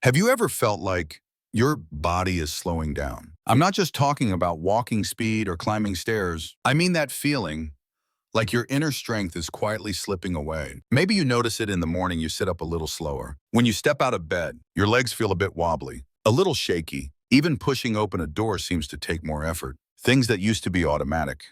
Have you ever felt like your body is slowing down? I'm not just talking about walking speed or climbing stairs. I mean that feeling like your inner strength is quietly slipping away. Maybe you notice it in the morning. You sit up a little slower. When you step out of bed, your legs feel a bit wobbly, a little shaky. Even pushing open a door seems to take more effort. Things that used to be automatic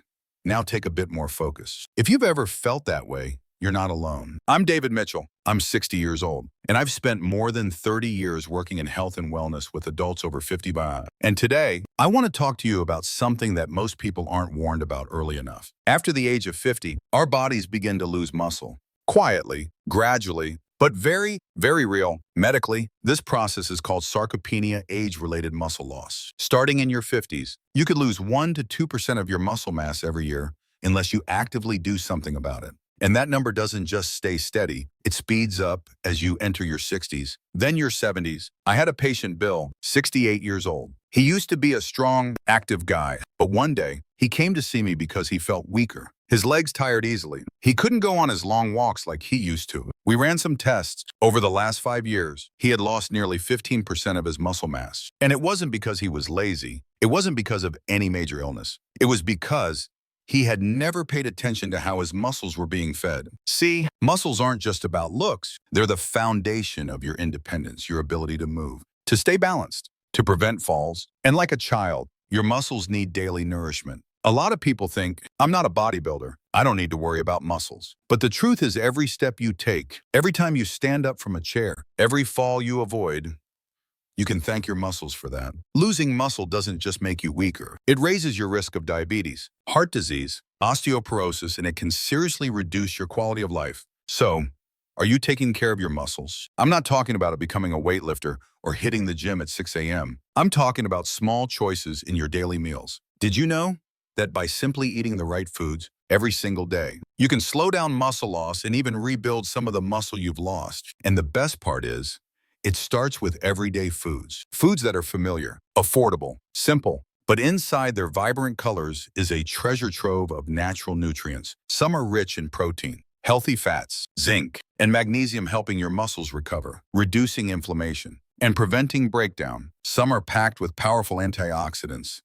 now take a bit more focus. If you've ever felt that way, you're not alone. I'm David Mitchell. I'm 60 years old, and I've spent more than 30 years working in health and wellness with adults over 50. And today, I want to talk to you about something that most people aren't warned about early enough. After the age of 50, our bodies begin to lose muscle. Quietly, gradually, but very, very real. Medically, this process is called sarcopenia, age-related muscle loss. Starting in your 50s, you could lose 1 to 2% of your muscle mass every year unless you actively do something about it. And that number doesn't just stay steady, it speeds up as you enter your 60s, then your 70s. I had a patient, Bill, 68 years old. He used to be a strong, active guy, but one day, he came to see me because he felt weaker. His legs tired easily. He couldn't go on his long walks like he used to. We ran some tests. Over the last 5 years, he had lost nearly 15% of his muscle mass. And it wasn't because he was lazy. It wasn't because of any major illness. It was because he had never paid attention to how his muscles were being fed. See, muscles aren't just about looks. They're the foundation of your independence, your ability to move, to stay balanced, to prevent falls. And like a child, your muscles need daily nourishment. A lot of people think, I'm not a bodybuilder. I don't need to worry about muscles. But the truth is, every step you take, every time you stand up from a chair, every fall you avoid, you can thank your muscles for that. Losing muscle doesn't just make you weaker. It raises your risk of diabetes, heart disease, osteoporosis, and it can seriously reduce your quality of life. So, are you taking care of your muscles? I'm not talking about becoming a weightlifter or hitting the gym at 6 a.m. I'm talking about small choices in your daily meals. Did you know that by simply eating the right foods every single day, you can slow down muscle loss and even rebuild some of the muscle you've lost? And the best part is, it starts with everyday foods. Foods that are familiar, affordable, simple, but inside their vibrant colors is a treasure trove of natural nutrients. Some are rich in protein, healthy fats, zinc, and magnesium, helping your muscles recover, reducing inflammation, and preventing breakdown. Some are packed with powerful antioxidants,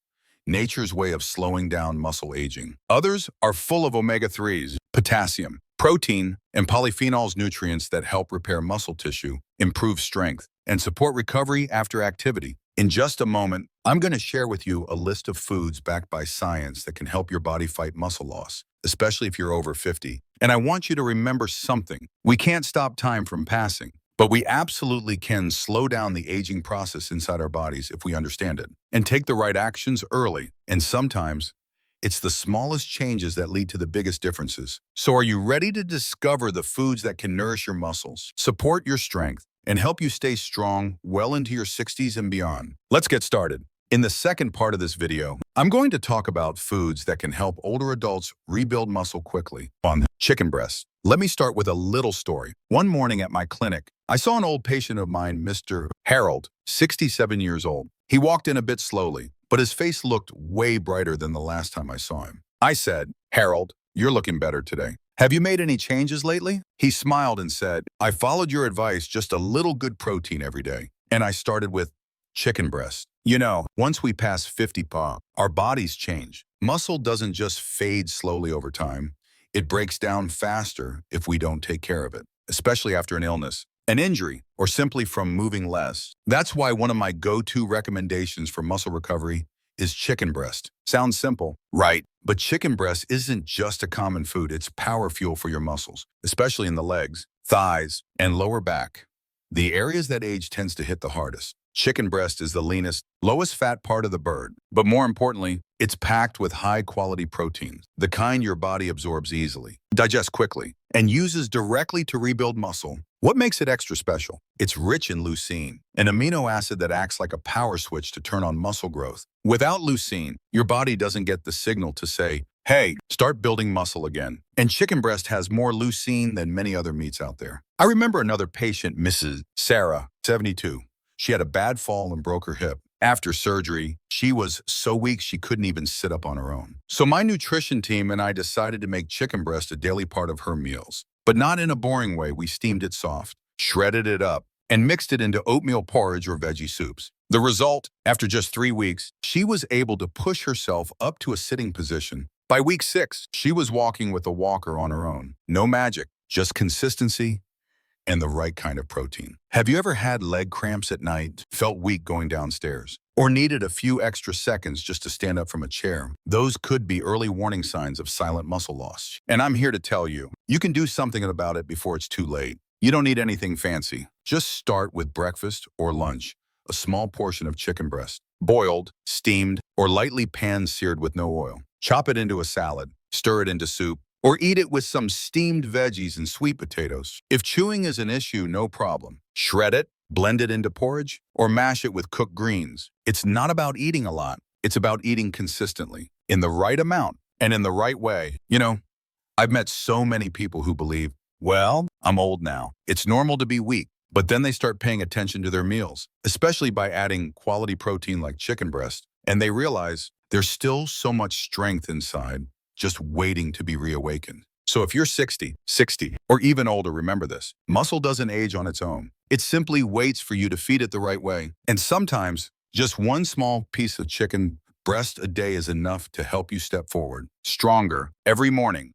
nature's way of slowing down muscle aging. Others are full of omega-3s, potassium, protein, and polyphenols, nutrients that help repair muscle tissue, improve strength, and support recovery after activity. In just a moment, I'm going to share with you a list of foods backed by science that can help your body fight muscle loss, especially if you're over 50. And I want you to remember something. We can't stop time from passing, but we absolutely can slow down the aging process inside our bodies if we understand it and take the right actions early. And sometimes, it's the smallest changes that lead to the biggest differences. So are you ready to discover the foods that can nourish your muscles, support your strength, and help you stay strong well into your 60s and beyond? Let's get started. In the second part of this video, I'm going to talk about foods that can help older adults rebuild muscle quickly. On chicken breast. Let me start with a little story. One morning at my clinic, I saw an old patient of mine, Mr. Harold, 67 years old. He walked in a bit slowly, but his face looked way brighter than the last time I saw him. I said, "Harold, you're looking better today. Have you made any changes lately?" He smiled and said, "I followed your advice, just a little good protein every day. And I started with chicken breast." You know, once we pass 50, our bodies change. Muscle doesn't just fade slowly over time. It breaks down faster if we don't take care of it, especially after an illness, an injury, or simply from moving less. That's why one of my go-to recommendations for muscle recovery is chicken breast. Sounds simple, right? But chicken breast isn't just a common food. It's power fuel for your muscles, especially in the legs, thighs, and lower back, the areas that age tends to hit the hardest. Chicken breast is the leanest, lowest fat part of the bird. But more importantly, it's packed with high-quality proteins, the kind your body absorbs easily, digests quickly, and uses directly to rebuild muscle. What makes it extra special? It's rich in leucine, an amino acid that acts like a power switch to turn on muscle growth. Without leucine, your body doesn't get the signal to say, "Hey, start building muscle again." And chicken breast has more leucine than many other meats out there. I remember another patient, Mrs. Sarah, 72. She had a bad fall and broke her hip. After surgery, she was so weak she couldn't even sit up on her own. So my nutrition team and I decided to make chicken breast a daily part of her meals. But not in a boring way. We steamed it soft, shredded it up, and mixed it into oatmeal porridge or veggie soups. The result, after just 3 weeks, she was able to push herself up to a sitting position. By week 6, she was walking with a walker on her own. No magic, just consistency and the right kind of protein. Have you ever had leg cramps at night, felt weak going downstairs, or needed a few extra seconds just to stand up from a chair? Those could be early warning signs of silent muscle loss. And I'm here to tell you, you can do something about it before it's too late. You don't need anything fancy. Just start with breakfast or lunch. A small portion of chicken breast, boiled, steamed, or lightly pan-seared with no oil. Chop it into a salad, stir it into soup, or eat it with some steamed veggies and sweet potatoes. If chewing is an issue, no problem. Shred it, blend it into porridge, or mash it with cooked greens. It's not about eating a lot. It's about eating consistently, in the right amount, and in the right way. You know, I've met so many people who believe, well, I'm old now. It's normal to be weak. But then they start paying attention to their meals, especially by adding quality protein like chicken breast, and they realize there's still so much strength inside just waiting to be reawakened. So if you're 60, or even older, remember this. Muscle doesn't age on its own. It simply waits for you to feed it the right way. And sometimes, just one small piece of chicken breast a day is enough to help you step forward, stronger, every morning.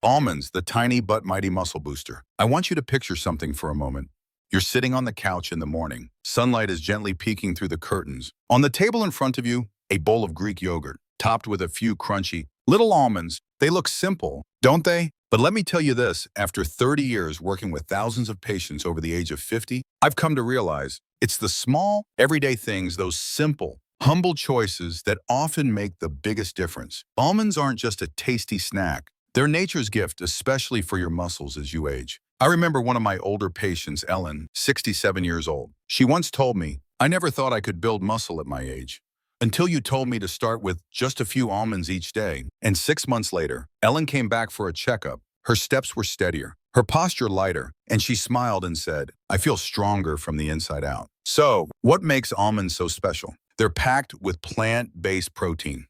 Almonds, the tiny but mighty muscle booster. I want you to picture something for a moment. You're sitting on the couch in the morning. Sunlight is gently peeking through the curtains. On the table in front of you, a bowl of Greek yogurt, topped with a few crunchy little almonds. They look simple, don't they? But let me tell you this, after 30 years working with thousands of patients over the age of 50, I've come to realize it's the small, everyday things, those simple, humble choices that often make the biggest difference. Almonds aren't just a tasty snack. They're nature's gift, especially for your muscles as you age. I remember one of my older patients, Ellen, 67 years old. She once told me, I never thought I could build muscle at my age. Until you told me to start with just a few almonds each day. And 6 months later, Ellen came back for a checkup. Her steps were steadier, her posture lighter, and she smiled and said, I feel stronger from the inside out. So, what makes almonds so special? They're packed with plant-based protein.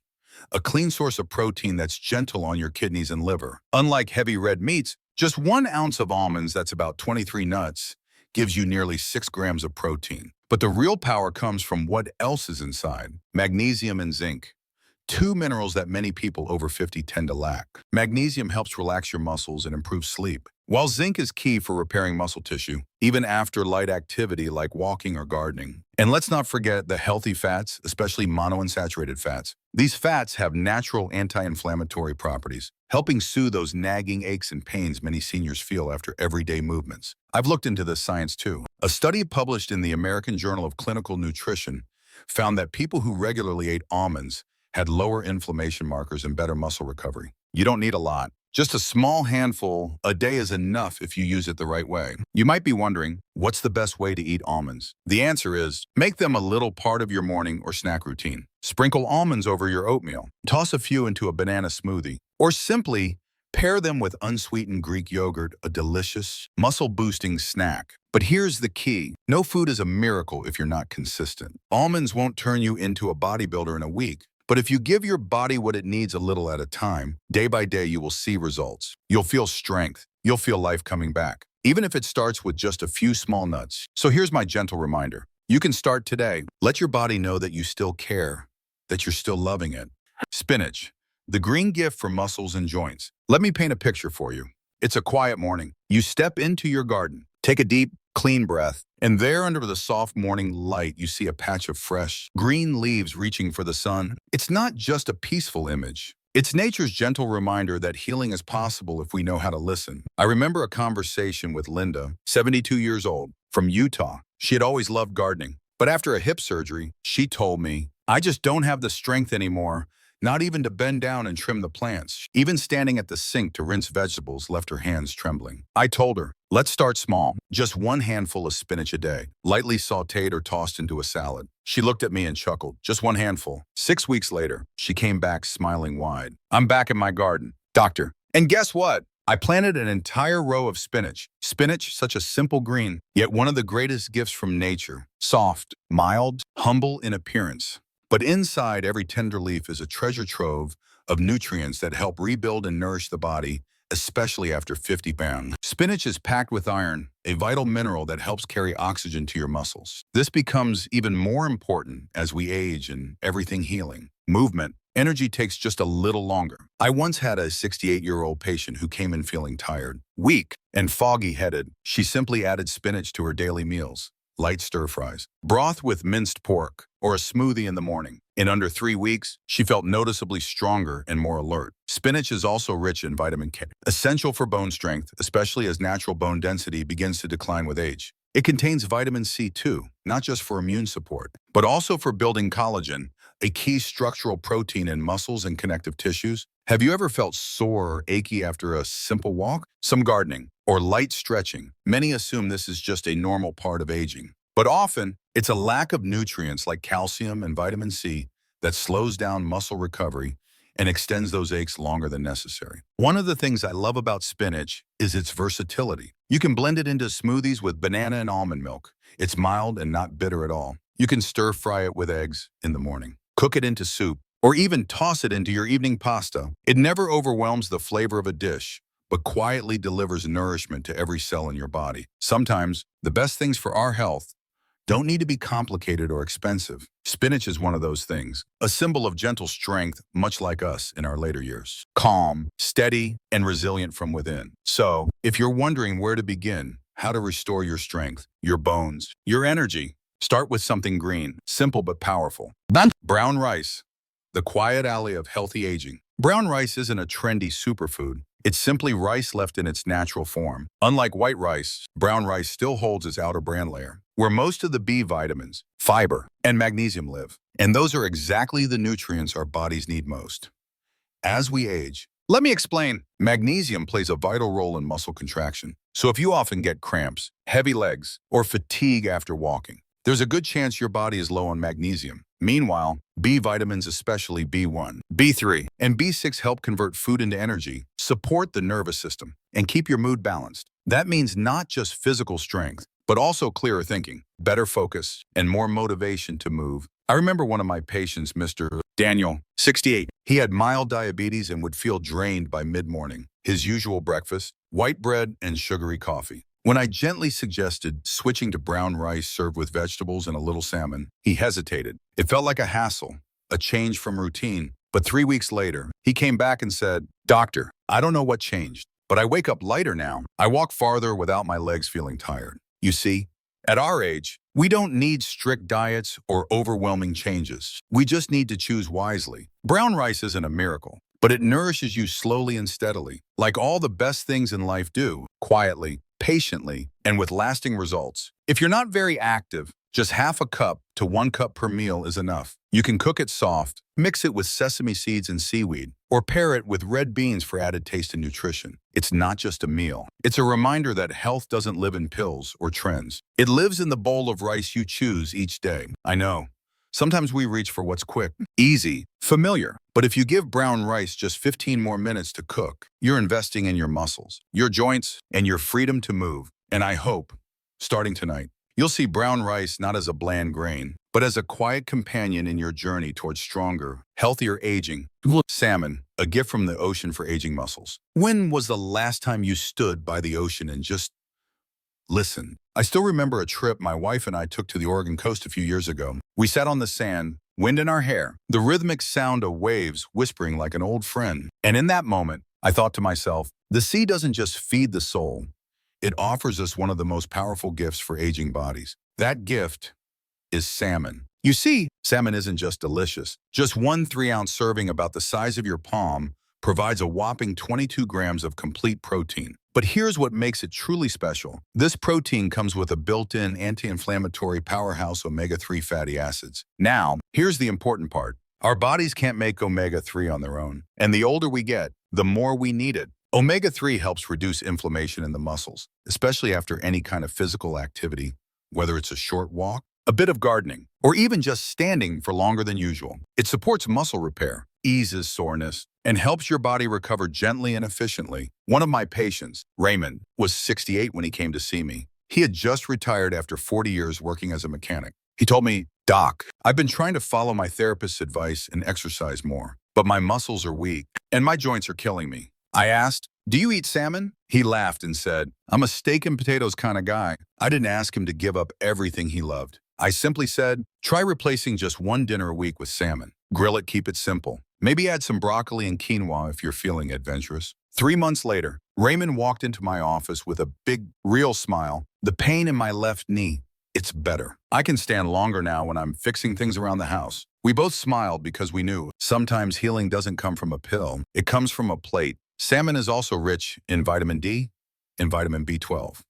A clean source of protein that's gentle on your kidneys and liver. Unlike heavy red meats, just 1 ounce of almonds, that's about 23 nuts, gives you nearly 6 grams of protein. But the real power comes from what else is inside: magnesium and zinc. 2 minerals that many people over 50 tend to lack. Magnesium helps relax your muscles and improve sleep, while zinc is key for repairing muscle tissue, even after light activity like walking or gardening. And let's not forget the healthy fats, especially monounsaturated fats. These fats have natural anti-inflammatory properties, helping soothe those nagging aches and pains many seniors feel after everyday movements. I've looked into this science too. A study published in the American Journal of Clinical Nutrition found that people who regularly ate almonds had lower inflammation markers and better muscle recovery. You don't need a lot. Just a small handful a day is enough if you use it the right way. You might be wondering, what's the best way to eat almonds? The answer is, make them a little part of your morning or snack routine. Sprinkle almonds over your oatmeal. Toss a few into a banana smoothie. Or simply pair them with unsweetened Greek yogurt, a delicious, muscle-boosting snack. But here's the key. No food is a miracle if you're not consistent. Almonds won't turn you into a bodybuilder in a week. But if you give your body what it needs a little at a time, day by day, you will see results. You'll feel strength. You'll feel life coming back, even if it starts with just a few small nuts. So here's my gentle reminder. You can start today. Let your body know that you still care, that you're still loving it. Spinach, the green gift for muscles and joints. Let me paint a picture for you. It's a quiet morning. You step into your garden, take a deep, clean breath, and there under the soft morning light, you see a patch of fresh, green leaves reaching for the sun. It's not just a peaceful image. It's nature's gentle reminder that healing is possible if we know how to listen. I remember a conversation with Linda, 72 years old, from Utah. She had always loved gardening, but after a hip surgery, she told me, I just don't have the strength anymore, not even to bend down and trim the plants. Even standing at the sink to rinse vegetables left her hands trembling. I told her, let's start small. Just 1 handful of spinach a day, lightly sautéed or tossed into a salad. She looked at me and chuckled. Just 1 handful. 6 weeks later, she came back smiling wide. I'm back in my garden, doctor. And guess what? I planted an entire row of spinach. Spinach, such a simple green, yet one of the greatest gifts from nature. Soft, mild, humble in appearance. But inside every tender leaf is a treasure trove of nutrients that help rebuild and nourish the body, especially after 50 pounds. Spinach is packed with iron, a vital mineral that helps carry oxygen to your muscles. This becomes even more important as we age and everything healing. Movement. Energy takes just a little longer. I once had a 68-year-old patient who came in feeling tired, weak, and foggy-headed. She simply added spinach to her daily meals. Light stir-fries, broth with minced pork, or a smoothie in the morning. In under 3 weeks, she felt noticeably stronger and more alert. Spinach is also rich in vitamin K, essential for bone strength, especially as natural bone density begins to decline with age. It contains vitamin C too, not just for immune support, but also for building collagen, a key structural protein in muscles and connective tissues. Have you ever felt sore or achy after a simple walk? Some gardening or light stretching. Many assume this is just a normal part of aging. But often, it's a lack of nutrients like calcium and vitamin C that slows down muscle recovery and extends those aches longer than necessary. One of the things I love about spinach is its versatility. You can blend it into smoothies with banana and almond milk. It's mild and not bitter at all. You can stir-fry it with eggs in the morning, cook it into soup, or even toss it into your evening pasta. It never overwhelms the flavor of a dish, but quietly delivers nourishment to every cell in your body. Sometimes, the best things for our health don't need to be complicated or expensive. Spinach is one of those things, a symbol of gentle strength, much like us in our later years. Calm, steady, and resilient from within. So, if you're wondering where to begin, how to restore your strength, your bones, your energy, start with something green, simple but powerful. Brown rice, the quiet ally of healthy aging. Brown rice isn't a trendy superfood. It's simply rice left in its natural form. Unlike white rice, brown rice still holds its outer bran layer, where most of the B vitamins, fiber, and magnesium live. And those are exactly the nutrients our bodies need most. As we age, let me explain. Magnesium plays a vital role in muscle contraction. So if you often get cramps, heavy legs, or fatigue after walking, there's a good chance your body is low on magnesium. Meanwhile, B vitamins, especially B1, B3, and B6 help convert food into energy, support the nervous system, and keep your mood balanced. That means not just physical strength, but also clearer thinking, better focus, and more motivation to move. I remember one of my patients, Mr. Daniel, 68. He had mild diabetes and would feel drained by mid-morning. His usual breakfast, white bread and sugary coffee. When I gently suggested switching to brown rice served with vegetables and a little salmon, he hesitated. It felt like a hassle, a change from routine. But 3 weeks later, he came back and said, "Doctor, I don't know what changed, but I wake up lighter now. I walk farther without my legs feeling tired." You see, at our age, we don't need strict diets or overwhelming changes. We just need to choose wisely. Brown rice isn't a miracle, but it nourishes you slowly and steadily, like all the best things in life do, quietly, patiently, and with lasting results. If you're not very active, just half a cup to 1 cup per meal is enough. You can cook it soft, mix it with sesame seeds and seaweed, or pair it with red beans for added taste and nutrition. It's not just a meal. It's a reminder that health doesn't live in pills or trends. It lives in the bowl of rice you choose each day. I know. Sometimes we reach for what's quick, easy, familiar. But if you give brown rice just 15 more minutes to cook, you're investing in your muscles, your joints, and your freedom to move. And I hope, starting tonight, you'll see brown rice not as a bland grain, but as a quiet companion in your journey towards stronger, healthier aging. Salmon, a gift from the ocean for aging muscles. When was the last time you stood by the ocean and just listen? I still remember a trip my wife and I took to the Oregon coast a few years ago. We sat on the sand, wind in our hair, the rhythmic sound of waves whispering like an old friend. And in that moment, I thought to myself, the sea doesn't just feed the soul. It offers us one of the most powerful gifts for aging bodies. That gift is salmon. You see, salmon isn't just delicious. Just 1 3-ounce serving about the size of your palm provides a whopping 22 grams of complete protein. But here's what makes it truly special. This protein comes with a built-in anti-inflammatory powerhouse omega-3 fatty acids. Now, here's the important part. Our bodies can't make omega-3 on their own. And the older we get, the more we need it. Omega-3 helps reduce inflammation in the muscles, especially after any kind of physical activity, whether it's a short walk, a bit of gardening, or even just standing for longer than usual. It supports muscle repair, eases soreness, and helps your body recover gently and efficiently. One of my patients, Raymond, was 68 when he came to see me. He had just retired after 40 years working as a mechanic. He told me, "Doc, I've been trying to follow my therapist's advice and exercise more, but my muscles are weak and my joints are killing me." I asked, "Do you eat salmon?" He laughed and said, "I'm a steak and potatoes kind of guy." I didn't ask him to give up everything he loved. I simply said, try replacing just one dinner a week with salmon. Grill it, keep it simple. Maybe add some broccoli and quinoa if you're feeling adventurous. 3 months later, Raymond walked into my office with a big, real smile. The pain in my left knee, it's better. I can stand longer now when I'm fixing things around the house. We both smiled because we knew sometimes healing doesn't come from a pill. It comes from a plate. Salmon is also rich in vitamin D and vitamin B12.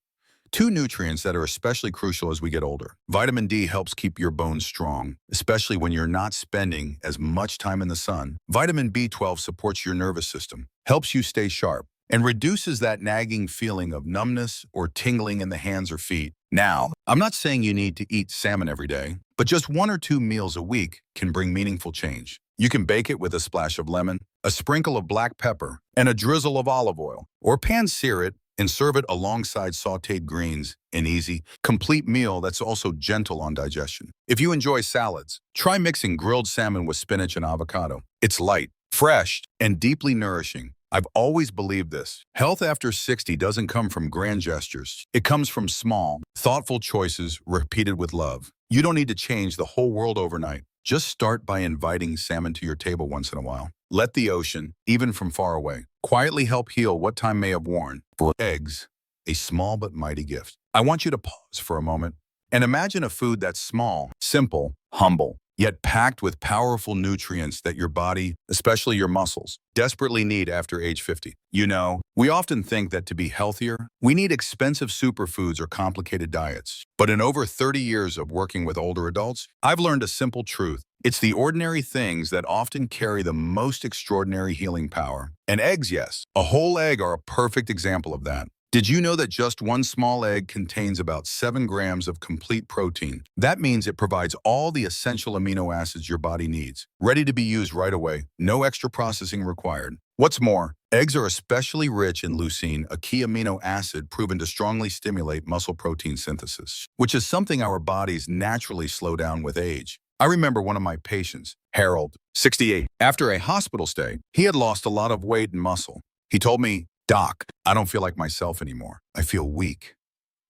Two nutrients that are especially crucial as we get older. Vitamin D helps keep your bones strong, especially when you're not spending as much time in the sun. Vitamin B12 supports your nervous system, helps you stay sharp, and reduces that nagging feeling of numbness or tingling in the hands or feet. Now, I'm not saying you need to eat salmon every day, but just 1 or 2 meals a week can bring meaningful change. You can bake it with a splash of lemon, a sprinkle of black pepper, and a drizzle of olive oil, or pan-sear it and serve it alongside sautéed greens, an easy, complete meal that's also gentle on digestion. If you enjoy salads, try mixing grilled salmon with spinach and avocado. It's light, fresh, and deeply nourishing. I've always believed this. Health after 60 doesn't come from grand gestures. It comes from small, thoughtful choices repeated with love. You don't need to change the whole world overnight. Just start by inviting salmon to your table once in a while. Let the ocean, even from far away, quietly help heal what time may have worn. For eggs, a small but mighty gift. I want you to pause for a moment and imagine a food that's small, simple, humble, yet packed with powerful nutrients that your body, especially your muscles, desperately need after age 50. You know, we often think that to be healthier, we need expensive superfoods or complicated diets. But in over 30 years of working with older adults, I've learned a simple truth. It's the ordinary things that often carry the most extraordinary healing power. And eggs, yes, a whole egg are a perfect example of that. Did you know that just one small egg contains about 7 grams of complete protein? That means it provides all the essential amino acids your body needs, ready to be used right away, no extra processing required. What's more, eggs are especially rich in leucine, a key amino acid proven to strongly stimulate muscle protein synthesis, which is something our bodies naturally slow down with age. I remember one of my patients, Harold, 68. After a hospital stay, he had lost a lot of weight and muscle. He told me, "Doc, I don't feel like myself anymore. I feel weak.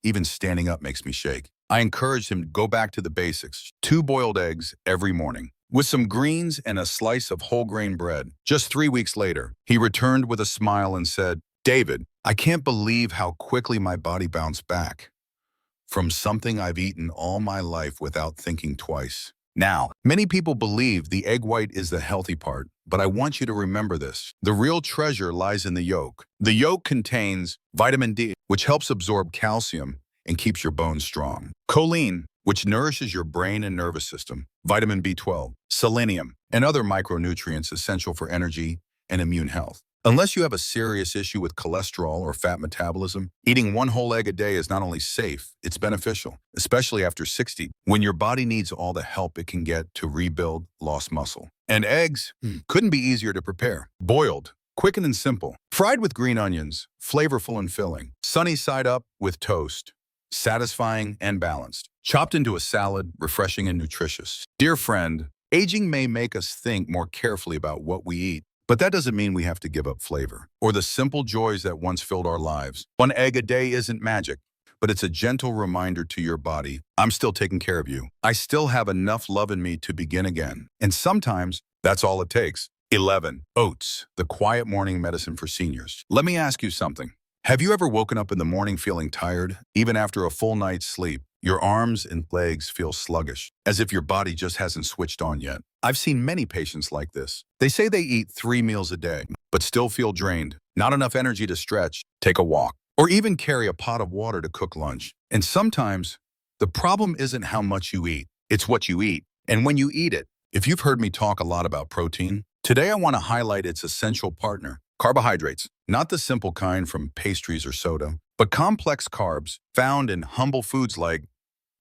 Even standing up makes me shake." I encouraged him to go back to the basics. 2 boiled eggs every morning, with some greens and a slice of whole grain bread. Just 3 weeks later, he returned with a smile and said, "David, I can't believe how quickly my body bounced back from something I've eaten all my life without thinking twice." Now, many people believe the egg white is the healthy part, but I want you to remember this. The real treasure lies in the yolk. The yolk contains vitamin D, which helps absorb calcium and keeps your bones strong. Choline, which nourishes your brain and nervous system. Vitamin B12, selenium, and other micronutrients essential for energy and immune health. Unless you have a serious issue with cholesterol or fat metabolism, eating one whole egg a day is not only safe, it's beneficial, especially after 60, when your body needs all the help it can get to rebuild lost muscle. And eggs couldn't be easier to prepare. Boiled, quick and simple. Fried with green onions, flavorful and filling. Sunny side up with toast, satisfying and balanced. Chopped into a salad, refreshing and nutritious. Dear friend, aging may make us think more carefully about what we eat. But that doesn't mean we have to give up flavor or the simple joys that once filled our lives. One egg a day isn't magic, but it's a gentle reminder to your body, I'm still taking care of you. I still have enough love in me to begin again. And sometimes that's all it takes. 11. Oats, the quiet morning medicine for seniors. Let me ask you something. Have you ever woken up in the morning feeling tired, even after a full night's sleep? Your arms and legs feel sluggish, as if your body just hasn't switched on yet. I've seen many patients like this. They say they eat 3 meals a day, but still feel drained, not enough energy to stretch, take a walk, or even carry a pot of water to cook lunch. And sometimes, the problem isn't how much you eat, it's what you eat, and when you eat it. If you've heard me talk a lot about protein, today I want to highlight its essential partner, carbohydrates. Not the simple kind from pastries or soda, but complex carbs found in humble foods like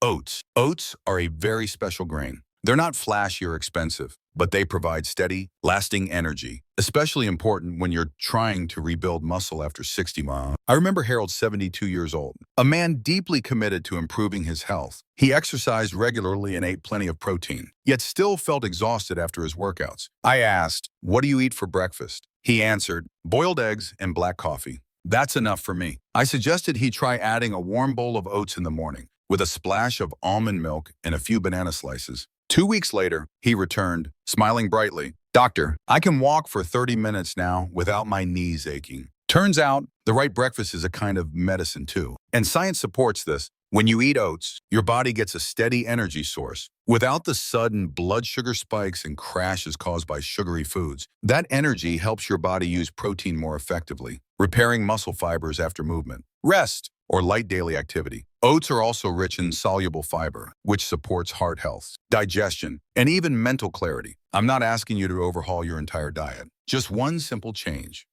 oats. Oats are a very special grain. They're not flashy or expensive, but they provide steady, lasting energy, especially important when you're trying to rebuild muscle after 60 miles. I remember Harold, 72 years old, a man deeply committed to improving his health. He exercised regularly and ate plenty of protein, yet still felt exhausted after his workouts. I asked, "What do you eat for breakfast?" He answered, boiled eggs and black coffee. That's enough for me. I suggested he try adding a warm bowl of oats in the morning, with a splash of almond milk and a few banana slices. 2 weeks later, he returned, smiling brightly. Doctor, I can walk for 30 minutes now without my knees aching. Turns out, the right breakfast is a kind of medicine too. And science supports this. When you eat oats, your body gets a steady energy source. Without the sudden blood sugar spikes and crashes caused by sugary foods, that energy helps your body use protein more effectively, repairing muscle fibers after movement, rest, or light daily activity. Oats are also rich in soluble fiber, which supports heart health, digestion, and even mental clarity. I'm not asking you to overhaul your entire diet. Just one simple change.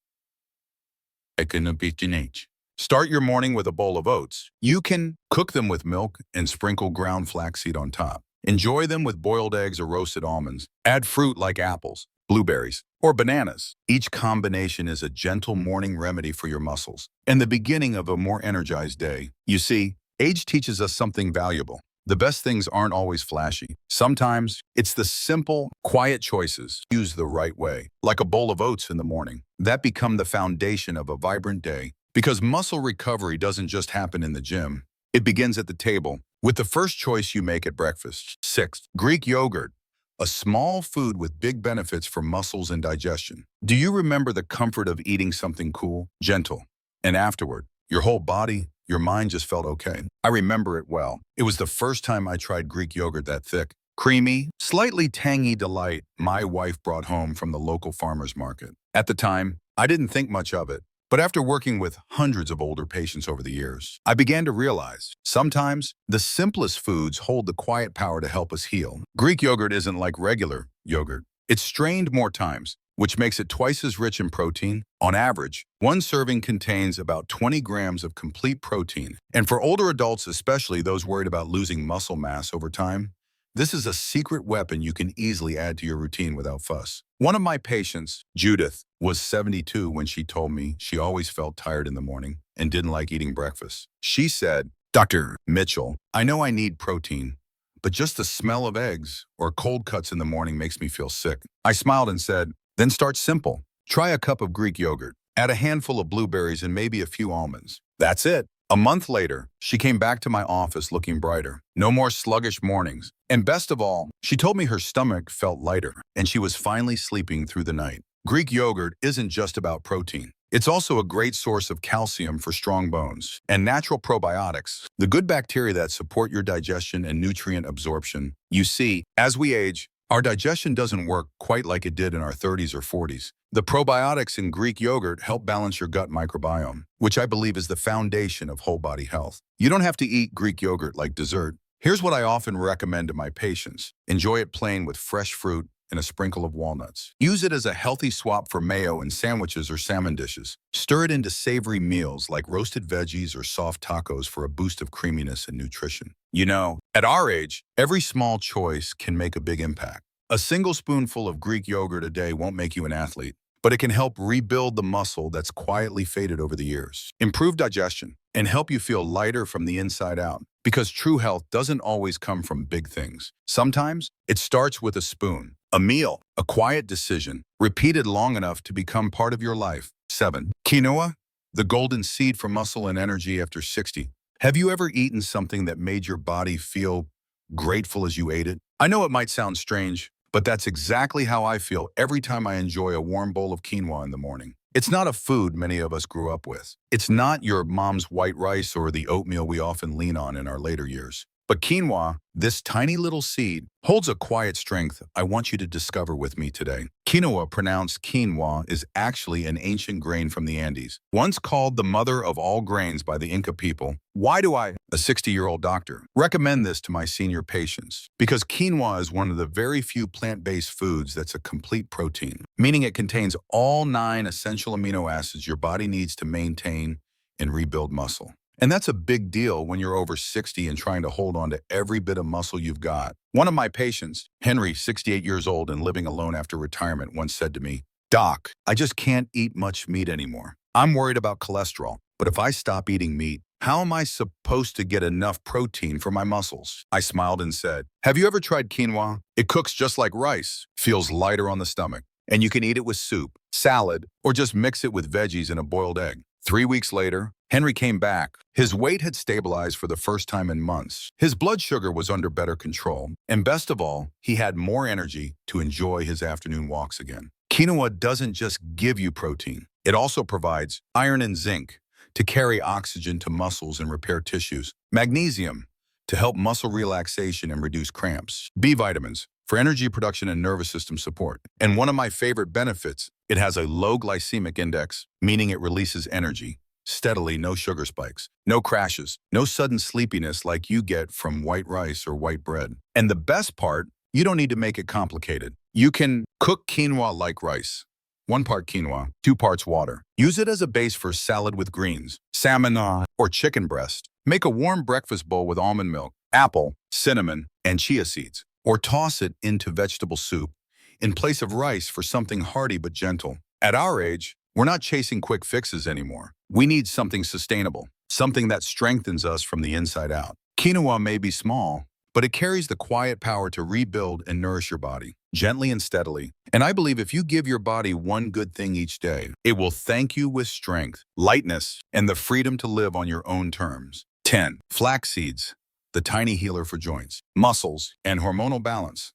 Start your morning with a bowl of oats. You can cook them with milk and sprinkle ground flaxseed on top. Enjoy them with boiled eggs or roasted almonds. Add fruit like apples, blueberries, or bananas. Each combination is a gentle morning remedy for your muscles and the beginning of a more energized day. You see, age teaches us something valuable. The best things aren't always flashy. Sometimes it's the simple, quiet choices used the right way, like a bowl of oats in the morning, that become the foundation of a vibrant day. Because muscle recovery doesn't just happen in the gym. It begins at the table, with the first choice you make at breakfast. 6. Greek yogurt, a small food with big benefits for muscles and digestion. Do you remember the comfort of eating something cool, gentle, and afterward, your whole body, your mind just felt okay? I remember it well. It was the first time I tried Greek yogurt that thick, creamy, slightly tangy delight my wife brought home from the local farmer's market. At the time, I didn't think much of it. But after working with hundreds of older patients over the years, I began to realize sometimes the simplest foods hold the quiet power to help us heal. Greek yogurt isn't like regular yogurt. It's strained more times, which makes it twice as rich in protein. On average, one serving contains about 20 grams of complete protein. And for older adults, especially those worried about losing muscle mass over time, this is a secret weapon you can easily add to your routine without fuss. One of my patients, Judith, was 72 when she told me she always felt tired in the morning and didn't like eating breakfast. She said, Dr. Mitchell, I know I need protein, but just the smell of eggs or cold cuts in the morning makes me feel sick. I smiled and said, then start simple. Try a cup of Greek yogurt, add a handful of blueberries and maybe a few almonds. That's it. A month later, she came back to my office looking brighter. No more sluggish mornings. And best of all, she told me her stomach felt lighter and she was finally sleeping through the night. Greek yogurt isn't just about protein. It's also a great source of calcium for strong bones and natural probiotics, the good bacteria that support your digestion and nutrient absorption. You see, as we age, our digestion doesn't work quite like it did in our 30s or 40s. The probiotics in Greek yogurt help balance your gut microbiome, which I believe is the foundation of whole body health. You don't have to eat Greek yogurt like dessert. Here's what I often recommend to my patients. Enjoy it plain with fresh fruit and a sprinkle of walnuts. Use it as a healthy swap for mayo in sandwiches or salmon dishes. Stir it into savory meals like roasted veggies or soft tacos for a boost of creaminess and nutrition. You know, at our age, every small choice can make a big impact. A single spoonful of Greek yogurt a day won't make you an athlete, but it can help rebuild the muscle that's quietly faded over the years, improve digestion, and help you feel lighter from the inside out. Because true health doesn't always come from big things. Sometimes it starts with a spoon, a meal, a quiet decision, repeated long enough to become part of your life. 7. Quinoa, the golden seed for muscle and energy after 60. Have you ever eaten something that made your body feel grateful as you ate it? I know it might sound strange, but that's exactly how I feel every time I enjoy a warm bowl of quinoa in the morning. It's not a food many of us grew up with. It's not your mom's white rice or the oatmeal we often lean on in our later years. But quinoa, this tiny little seed, holds a quiet strength I want you to discover with me today. Quinoa, pronounced quinoa, is actually an ancient grain from the Andes, once called the mother of all grains by the Inca people. Why do I, a 60-year-old doctor, recommend this to my senior patients? Because quinoa is one of the very few plant-based foods that's a complete protein, meaning it contains all 9 essential amino acids your body needs to maintain and rebuild muscle. And that's a big deal when you're over 60 and trying to hold on to every bit of muscle you've got. One of my patients, Henry, 68 years old and living alone after retirement, once said to me, Doc, I just can't eat much meat anymore. I'm worried about cholesterol, but if I stop eating meat, how am I supposed to get enough protein for my muscles? I smiled and said, have you ever tried quinoa? It cooks just like rice, feels lighter on the stomach, and you can eat it with soup, salad, or just mix it with veggies and a boiled egg. 3 weeks later, Henry came back. His weight had stabilized for the first time in months. His blood sugar was under better control. And best of all, he had more energy to enjoy his afternoon walks again. Quinoa doesn't just give you protein. It also provides iron and zinc to carry oxygen to muscles and repair tissues, magnesium to help muscle relaxation and reduce cramps, B vitamins for energy production and nervous system support. And one of my favorite benefits, it has a low glycemic index, meaning it releases energy steadily, no sugar spikes, no crashes, no sudden sleepiness like you get from white rice or white bread. And the best part, you don't need to make it complicated. You can cook quinoa like rice. 1 part quinoa, 2 parts water. Use it as a base for salad with greens, salmon or chicken breast. Make a warm breakfast bowl with almond milk, apple, cinnamon, and chia seeds. Or toss it into vegetable soup in place of rice for something hearty but gentle. At our age, we're not chasing quick fixes anymore. We need something sustainable, something that strengthens us from the inside out. Quinoa may be small, but it carries the quiet power to rebuild and nourish your body, gently and steadily. And I believe if you give your body one good thing each day, it will thank you with strength, lightness, and the freedom to live on your own terms. 10. Flax seeds, the tiny healer for joints, muscles, and hormonal balance.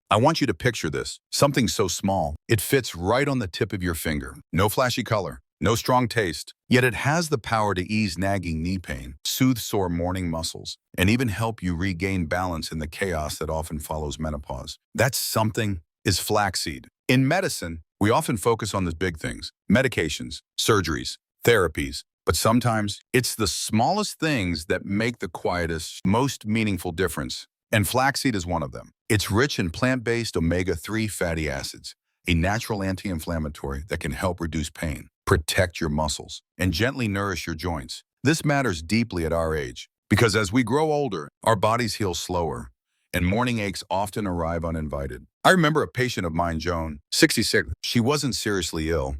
I want you to picture this, something so small, it fits right on the tip of your finger. No flashy color, no strong taste, yet it has the power to ease nagging knee pain, soothe sore morning muscles, and even help you regain balance in the chaos that often follows menopause. That something is flaxseed. In medicine, we often focus on the big things, medications, surgeries, therapies, but sometimes it's the smallest things that make the quietest, most meaningful difference. And flaxseed is one of them. It's rich in plant-based omega-3 fatty acids, a natural anti-inflammatory that can help reduce pain, protect your muscles, and gently nourish your joints. This matters deeply at our age, because as we grow older, our bodies heal slower, and morning aches often arrive uninvited. I remember a patient of mine, Joan, 66. She wasn't seriously ill,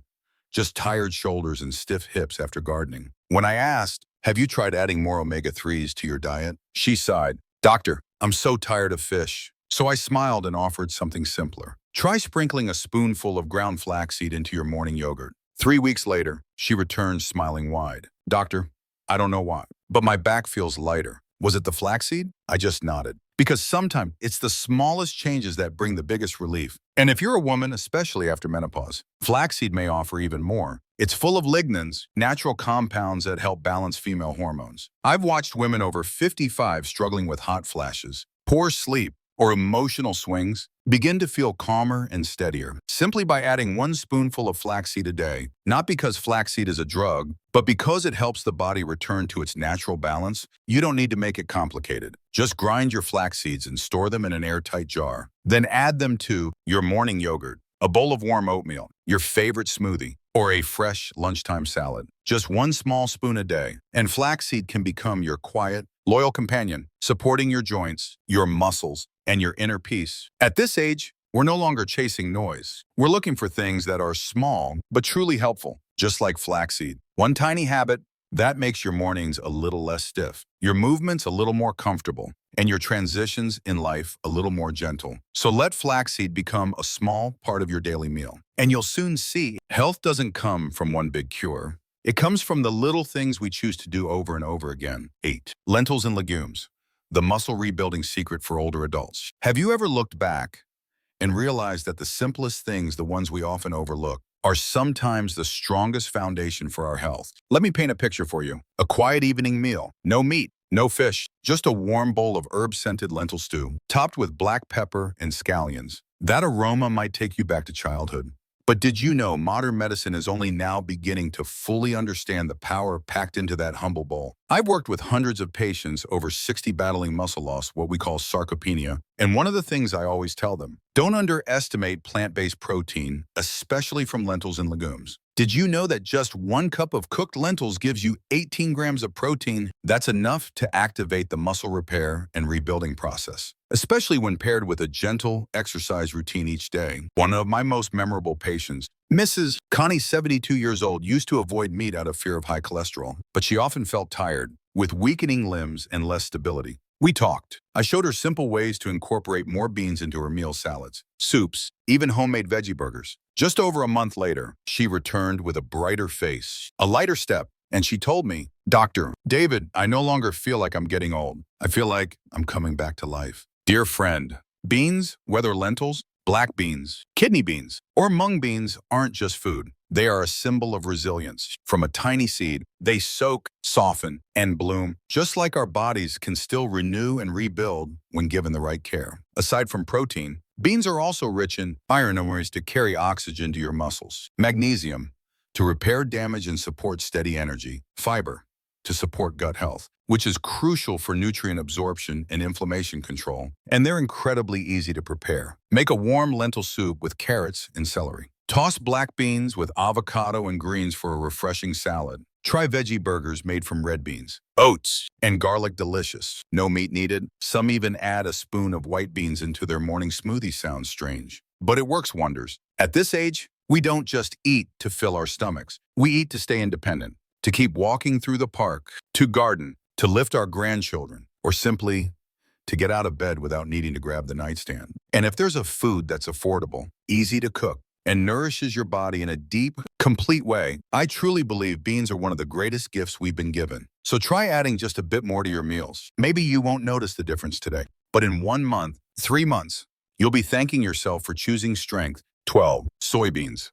just tired shoulders and stiff hips after gardening. When I asked, "Have you tried adding more omega-3s to your diet?" She sighed, "Doctor, I'm so tired of fish." So I smiled and offered something simpler. Try sprinkling a spoonful of ground flaxseed into your morning yogurt. 3 weeks later, she returned smiling wide. "Doctor, I don't know why, but my back feels lighter." Was it the flaxseed? I just nodded. Because sometimes it's the smallest changes that bring the biggest relief. And if you're a woman, especially after menopause, flaxseed may offer even more. It's full of lignans, natural compounds that help balance female hormones. I've watched women over 55 struggling with hot flashes, poor sleep, or emotional swings begin to feel calmer and steadier simply by adding 1 spoonful of flaxseed a day, not because flaxseed is a drug, but because it helps the body return to its natural balance. You don't need to make it complicated. Just grind your flax seeds and store them in an airtight jar. Then add them to your morning yogurt, a bowl of warm oatmeal, your favorite smoothie, or a fresh lunchtime salad. Just 1 small spoon a day, and flaxseed can become your quiet, loyal companion, supporting your joints, your muscles, and your inner peace. At this age, we're no longer chasing noise. We're looking for things that are small, but truly helpful, just like flaxseed. 1 tiny habit, that makes your mornings a little less stiff, your movements a little more comfortable, and your transitions in life a little more gentle. So let flaxseed become a small part of your daily meal. And you'll soon see, health doesn't come from one big cure. It comes from the little things we choose to do over and over again. 8. Lentils and legumes, the muscle rebuilding secret for older adults. Have you ever looked back and realized that the simplest things, the ones we often overlook, are sometimes the strongest foundation for our health? Let me paint a picture for you. A quiet evening meal, no meat, no fish, just a warm bowl of herb-scented lentil stew, topped with black pepper and scallions. That aroma might take you back to childhood. But did you know modern medicine is only now beginning to fully understand the power packed into that humble bowl? I've worked with hundreds of patients, over 60 battling muscle loss, what we call sarcopenia, and one of the things I always tell them, don't underestimate plant-based protein, especially from lentils and legumes. Did you know that just 1 cup of cooked lentils gives you 18 grams of protein? That's enough to activate the muscle repair and rebuilding process, especially when paired with a gentle exercise routine each day. One of my most memorable patients, Mrs. Connie, 72 years old, used to avoid meat out of fear of high cholesterol, but she often felt tired, with weakening limbs and less stability. We talked. I showed her simple ways to incorporate more beans into her meal salads, soups, even homemade veggie burgers. Just over a month later, she returned with a brighter face, a lighter step, and she told me, "Doctor, David, I no longer feel like I'm getting old. I feel like I'm coming back to life." Dear friend, beans, whether lentils, black beans, kidney beans, or mung beans, aren't just food. They are a symbol of resilience. From a tiny seed, they soak, soften, and bloom, just like our bodies can still renew and rebuild when given the right care. Aside from protein, beans are also rich in iron to carry oxygen to your muscles, magnesium to repair damage and support steady energy, fiber to support gut health, which is crucial for nutrient absorption and inflammation control, and they're incredibly easy to prepare. Make a warm lentil soup with carrots and celery. Toss black beans with avocado and greens for a refreshing salad. Try veggie burgers made from red beans, oats, and garlic delicious. No meat needed. Some even add a spoon of white beans into their morning smoothie. Sounds strange, but it works wonders. At this age, we don't just eat to fill our stomachs. We eat to stay independent, to keep walking through the park, to garden, to lift our grandchildren, or simply to get out of bed without needing to grab the nightstand. And if there's a food that's affordable, easy to cook, and nourishes your body in a deep, complete way, I truly believe beans are one of the greatest gifts we've been given. So try adding just a bit more to your meals. Maybe you won't notice the difference today, but in 1 month, 3 months, you'll be thanking yourself for choosing strength. 12. Soybeans,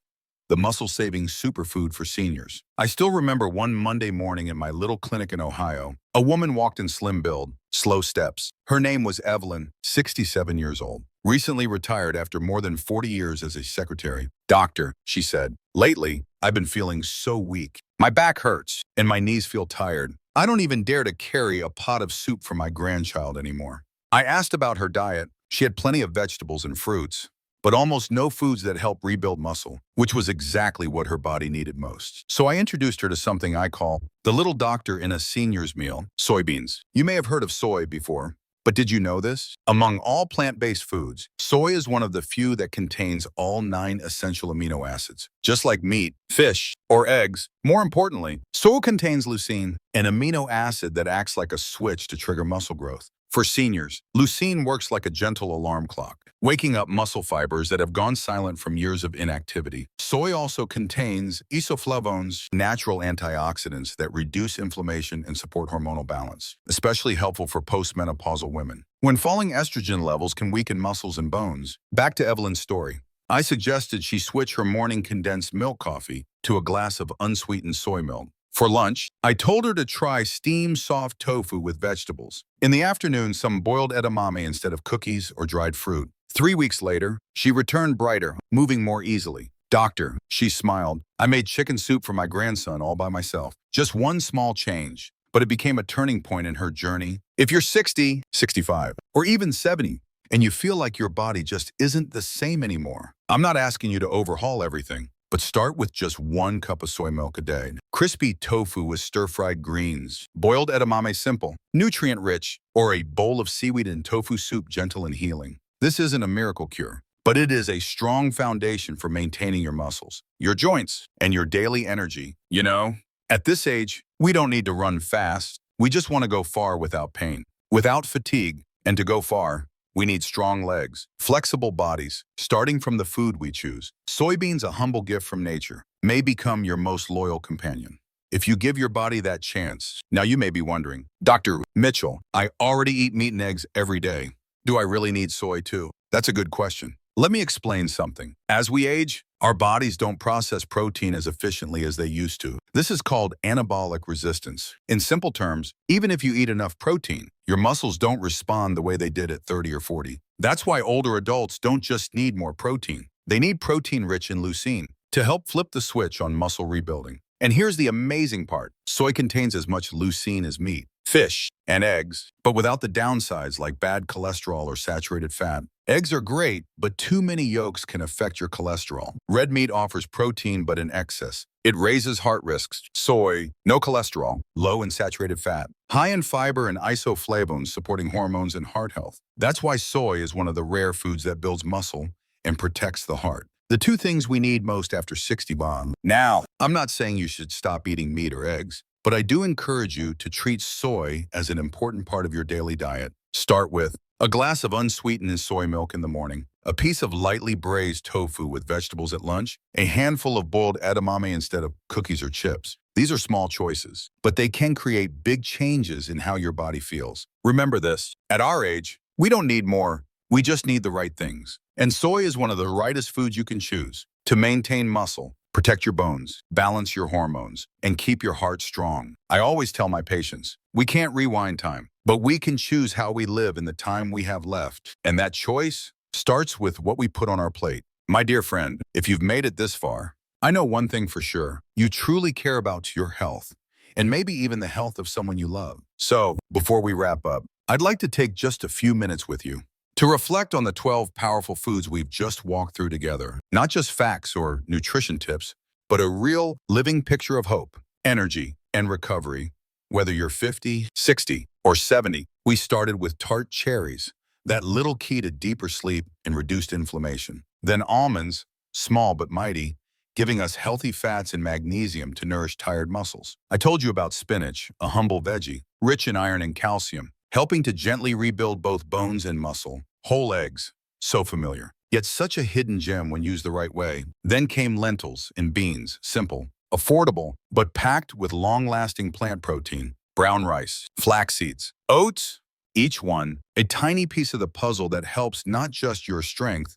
the muscle-saving superfood for seniors. I still remember one Monday morning in my little clinic in Ohio. A woman walked in slim build, slow steps. Her name was Evelyn, 67 years old, recently retired after more than 40 years as a secretary. "Doctor," she said, "lately, I've been feeling so weak. My back hurts and my knees feel tired. I don't even dare to carry a pot of soup for my grandchild anymore." I asked about her diet. She had plenty of vegetables and fruits, but almost no foods that help rebuild muscle, which was exactly what her body needed most. So I introduced her to something I call the little doctor in a senior's meal: soybeans. You may have heard of soy before, but did you know this? Among all plant-based foods, soy is one of the few that contains all 9 essential amino acids. Just like meat, fish, or eggs, more importantly, soy contains leucine, an amino acid that acts like a switch to trigger muscle growth. For seniors, leucine works like a gentle alarm clock, waking up muscle fibers that have gone silent from years of inactivity. Soy also contains isoflavones, natural antioxidants that reduce inflammation and support hormonal balance, especially helpful for postmenopausal women, when falling estrogen levels can weaken muscles and bones. Back to Evelyn's story. I suggested she switch her morning condensed milk coffee to a glass of unsweetened soy milk. For lunch, I told her to try steamed soft tofu with vegetables. In the afternoon, some boiled edamame instead of cookies or dried fruit. 3 weeks later, she returned brighter, moving more easily. "Doctor," she smiled, "I made chicken soup for my grandson all by myself." Just one small change, but it became a turning point in her journey. If you're 60, 65, or even 70, and you feel like your body just isn't the same anymore, I'm not asking you to overhaul everything, but start with just 1 cup of soy milk a day. Crispy tofu with stir-fried greens, boiled edamame simple, nutrient-rich, or a bowl of seaweed and tofu soup gentle and healing. This isn't a miracle cure, but it is a strong foundation for maintaining your muscles, your joints, and your daily energy. You know, at this age, we don't need to run fast. We just want to go far without pain, without fatigue, and to go far, we need strong legs, flexible bodies, starting from the food we choose. Soybeans, a humble gift from nature, may become your most loyal companion if you give your body that chance. Now you may be wondering, "Dr. Mitchell, I already eat meat and eggs every day. Do I really need soy too?" That's a good question. Let me explain something. As we age, our bodies don't process protein as efficiently as they used to. This is called anabolic resistance. In simple terms, even if you eat enough protein, your muscles don't respond the way they did at 30 or 40. That's why older adults don't just need more protein. They need protein rich in leucine to help flip the switch on muscle rebuilding. And here's the amazing part. Soy contains as much leucine as meat, fish, and eggs, but without the downsides like bad cholesterol or saturated fat. Eggs are great, but too many yolks can affect your cholesterol. Red meat offers protein, but in excess. It raises heart risks. Soy, no cholesterol, low in saturated fat, high in fiber and isoflavones supporting hormones and heart health. That's why soy is one of the rare foods that builds muscle and protects the heart. The 2 things we need most after 60 bomb. Now, I'm not saying you should stop eating meat or eggs. but I do encourage you to treat soy as an important part of your daily diet. Start with a glass of unsweetened soy milk in the morning, a piece of lightly braised tofu with vegetables at lunch, a handful of boiled edamame instead of cookies or chips. These are small choices, but they can create big changes in how your body feels. Remember this, at our age, we don't need more, we just need the right things. And soy is one of the rightest foods you can choose to maintain muscle, protect your bones, balance your hormones, and keep your heart strong. I always tell my patients, we can't rewind time, but we can choose how we live in the time we have left. And that choice starts with what we put on our plate. My dear friend, if you've made it this far, I know one thing for sure. You truly care about your health, and maybe even the health of someone you love. So, before we wrap up, I'd like to take just a few minutes with you to reflect on the 12 powerful foods we've just walked through together. Not just facts or nutrition tips, but a real living picture of hope, energy, and recovery. Whether you're 50, 60, or 70, we started with tart cherries, that little key to deeper sleep and reduced inflammation. Then almonds, small but mighty, giving us healthy fats and magnesium to nourish tired muscles. I told you about spinach, a humble veggie, rich in iron and calcium, helping to gently rebuild both bones and muscle. Whole eggs, so familiar, yet such a hidden gem when used the right way. Then came lentils and beans, simple, affordable, but packed with long-lasting plant protein. Brown rice, flax seeds, oats, each one a tiny piece of the puzzle that helps not just your strength,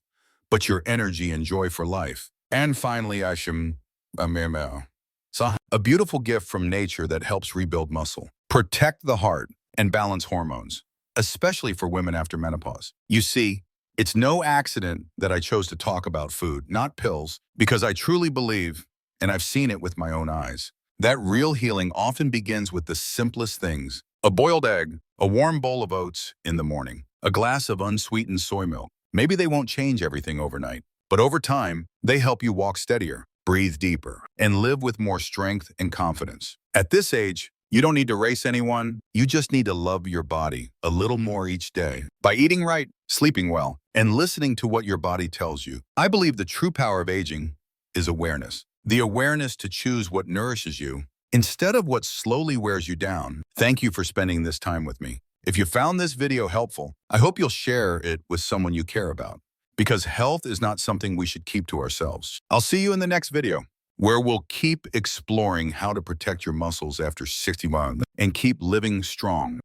but your energy and joy for life. And finally, a beautiful gift from nature that helps rebuild muscle, protect the heart, and balance hormones, especially for women after menopause. You see, it's no accident that I chose to talk about food, not pills, because I truly believe, and I've seen it with my own eyes, that real healing often begins with the simplest things. A boiled egg, a warm bowl of oats in the morning, a glass of unsweetened soy milk. Maybe they won't change everything overnight, but over time, they help you walk steadier, breathe deeper, and live with more strength and confidence. At this age, you don't need to race anyone. You just need to love your body a little more each day. By eating right, sleeping well, and listening to what your body tells you. I believe the true power of aging is awareness. The awareness to choose what nourishes you instead of what slowly wears you down. Thank you for spending this time with me. If you found this video helpful, I hope you'll share it with someone you care about, because health is not something we should keep to ourselves. I'll see you in the next video, where we'll keep exploring how to protect your muscles after 61 and keep living strong.